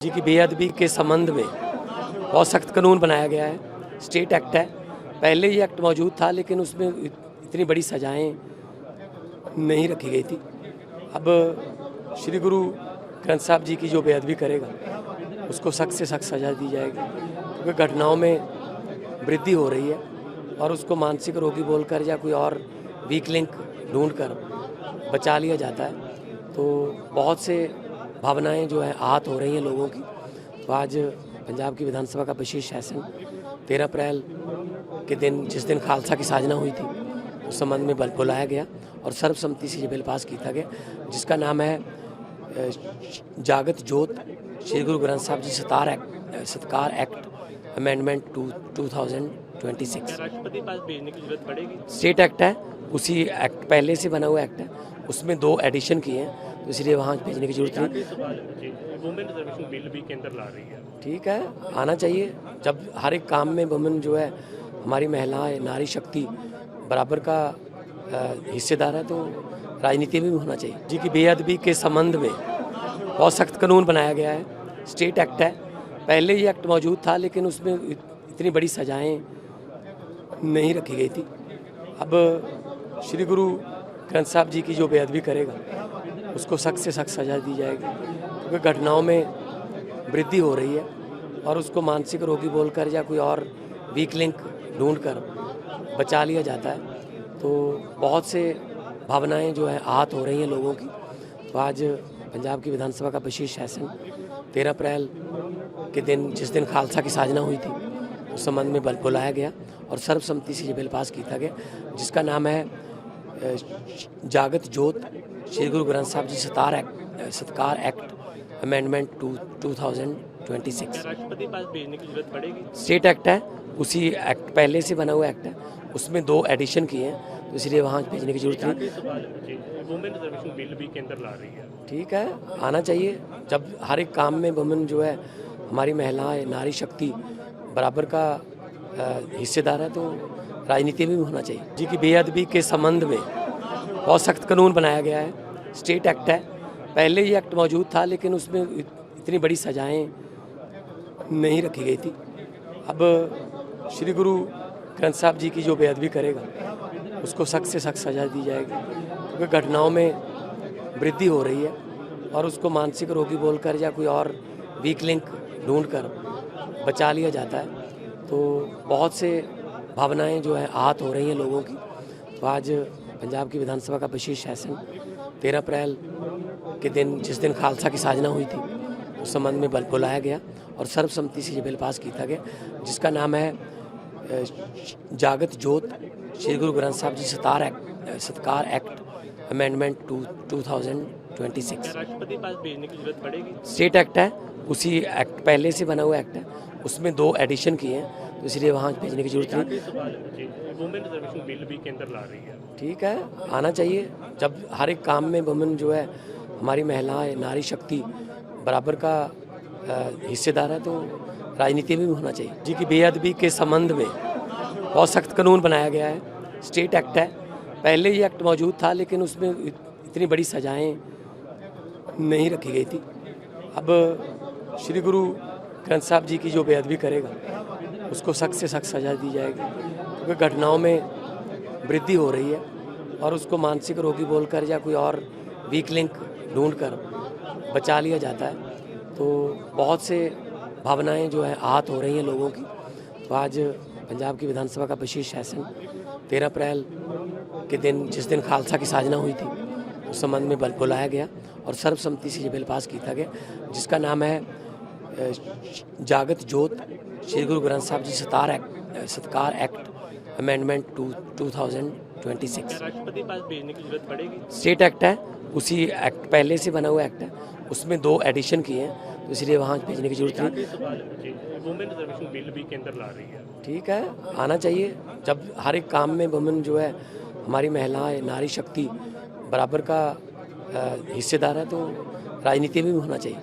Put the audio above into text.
जी की बेअदबी के संबंध में बहुत सख्त कानून बनाया गया है। स्टेट एक्ट है। पहले ये एक्ट मौजूद था लेकिन उसमें इतनी बड़ी सजाएं नहीं रखी गई थी। अब श्री गुरु ग्रंथ साहब जी की जो बेअदबी करेगा उसको सख्त से सख्त सजा दी जाएगी, क्योंकि घटनाओं में वृद्धि हो रही है और उसको मानसिक रोगी बोलकर या कोई और वीक लिंक ढूंढकर बचा लिया जाता है। तो बहुत से भावनाएं जो है आहत हो रही हैं लोगों की। तो आज पंजाब की विधानसभा का विशेष सेशन 13 अप्रैल के दिन, जिस दिन खालसा की साजना हुई थी, उस संबंध में बुलाया गया और सर्वसम्मति से ये बिल पास किया गया, जिसका नाम है जागत जोत श्री गुरु ग्रंथ साहब जी सत्कार एक्ट अमेंडमेंट 2026। राष्ट्रपति पास भेजने की जरूरत पड़ेगी? स्टेट एक्ट है, उसी एक्ट पहले से बना हुआ एक्ट है, उसमें 2 एडिशन किए हैं, तो इसलिए वहाँ भेजने की जरूरत नहीं। वुमेन रिजर्वेशन बिल भी केंद्र ला रही है। ठीक है, आना चाहिए। जब हर एक काम में वुमेन जो है, हमारी महिलाएं, नारी शक्ति बराबर का हिस्सेदार है, तो राजनीति में भी होना चाहिए। जी की बेअदबी के संबंध में बहुत सख्त कानून बनाया गया है। स्टेट एक्ट है। पहले ये एक्ट मौजूद था लेकिन उसमें इतनी बड़ी सजाएं नहीं रखी गई थी। अब श्री गुरु ग्रंथ साहब जी की जो बेअदबी करेगा उसको सख्त से सख्त सजा दी जाएगी, क्योंकि घटनाओं में वृद्धि हो रही है और उसको मानसिक रोगी बोलकर या कोई और वीक लिंक ढूंढकर बचा लिया जाता है। तो बहुत से भावनाएं जो है आहत हो रही हैं लोगों की। तो आज पंजाब की विधानसभा का विशेष सेशन 13 अप्रैल के दिन, जिस दिन खालसा की साजना हुई थी, उस संबंध में बुलाया गया और सर्वसम्मति से ये बिल पास किया गया, जिसका नाम है जागत जोत श्री गुरु ग्रंथ साहब जी सत्कार एक्ट अमेंडमेंट 2026। राष्ट्रपति पास भेजने की जरूरत पड़ेगी? स्टेट एक्ट है, उसी एक्ट पहले से बना हुआ एक्ट है, उसमें 2 एडिशन किए हैं, तो इसलिए वहाँ भेजने की जरूरत नहीं। वुमेन रिजर्वेशन बिल भी केंद्र ला रही है। ठीक है, आना चाहिए। जब हर एक काम में वुमेन जो है, हमारी महिलाएं, नारी शक्ति बराबर का हिस्सेदार है, तो राजनीति में भी होना चाहिए। जी की बेअदबी के संबंध में बहुत सख्त कानून बनाया गया है। स्टेट एक्ट है। पहले ये एक्ट मौजूद था लेकिन उसमें इतनी बड़ी सजाएं नहीं रखी गई थी। अब श्री गुरु ग्रंथ साहब जी की जो बेअदबी करेगा उसको सख्त से सख्त सजा दी जाएगी, क्योंकि घटनाओं में वृद्धि हो रही है और उसको मानसिक रोगी बोलकर या कोई और वीक लिंक ढूंढकर बचा लिया जाता है। तो बहुत से भावनाएं जो है आहत हो रही हैं लोगों की। तो आज पंजाब की विधानसभा का विशेष सेशन 13 अप्रैल के दिन, जिस दिन खालसा की साजना हुई थी, उस संबंध में बुलाया गया और सर्वसम्मति से ये बिल पास किया गया, जिसका नाम है जागत जोत श्री गुरु ग्रंथ साहब जी सत्कार एक्ट अमेंडमेंट 2026। राष्ट्रपति पास भेजने की जरूरत पड़ेगी? स्टेट एक्ट है, उसी एक्ट पहले से बना हुआ एक्ट है, उसमें 2 एडिशन किए हैं, तो इसलिए वहाँ भेजने की जरूरत नहीं। वुमेन रिजर्वेशन बिल भी केंद्र ला रही है। ठीक है, आना चाहिए। जब हर एक काम में वुमेन जो है, हमारी महिलाएं, नारी शक्ति बराबर का हिस्सेदार है, तो राजनीति में भी होना चाहिए। जी की बेअदबी के संबंध में बहुत सख्त कानून बनाया गया है। स्टेट एक्ट है। पहले ये एक्ट मौजूद था लेकिन उसमें इतनी बड़ी सजाएं नहीं रखी गई थी। अब श्री गुरु ग्रंथ साहब जी की जो बेअदबी करेगा उसको सख्त से सख्त सजा दी जाएगी, क्योंकि घटनाओं में वृद्धि हो रही है और उसको मानसिक रोगी बोलकर या कोई और वीक लिंक ढूंढकर बचा लिया जाता है। तो बहुत से भावनाएं जो है आहत हो रही हैं लोगों की। तो आज पंजाब की विधानसभा का विशेष सेशन 13 अप्रैल के दिन, जिस दिन खालसा की साजना हुई थी, उस संबंध में बुलाया गया और सर्वसम्मति से ये बिल पास किया गया, जिसका नाम है जागत जोत श्री गुरु ग्रंथ साहब जी सत्कार एक्ट अमेंडमेंट 2026। राष्ट्रपति पास भेजने की जरूरत पड़ेगी? स्टेट एक्ट है, उसी एक्ट पहले से बना हुआ एक्ट है, उसमें 2 एडिशन किए हैं, तो इसलिए वहाँ भेजने की जरूरत नहीं। वुमेन रिजर्वेशन बिल भी केंद्र ला रही है। ठीक है, आना चाहिए। जब हर एक काम में वुमेन जो है, हमारी महिलाएं, नारी शक्ति बराबर का हिस्सेदार है, तो राजनीति में भी होना चाहिए।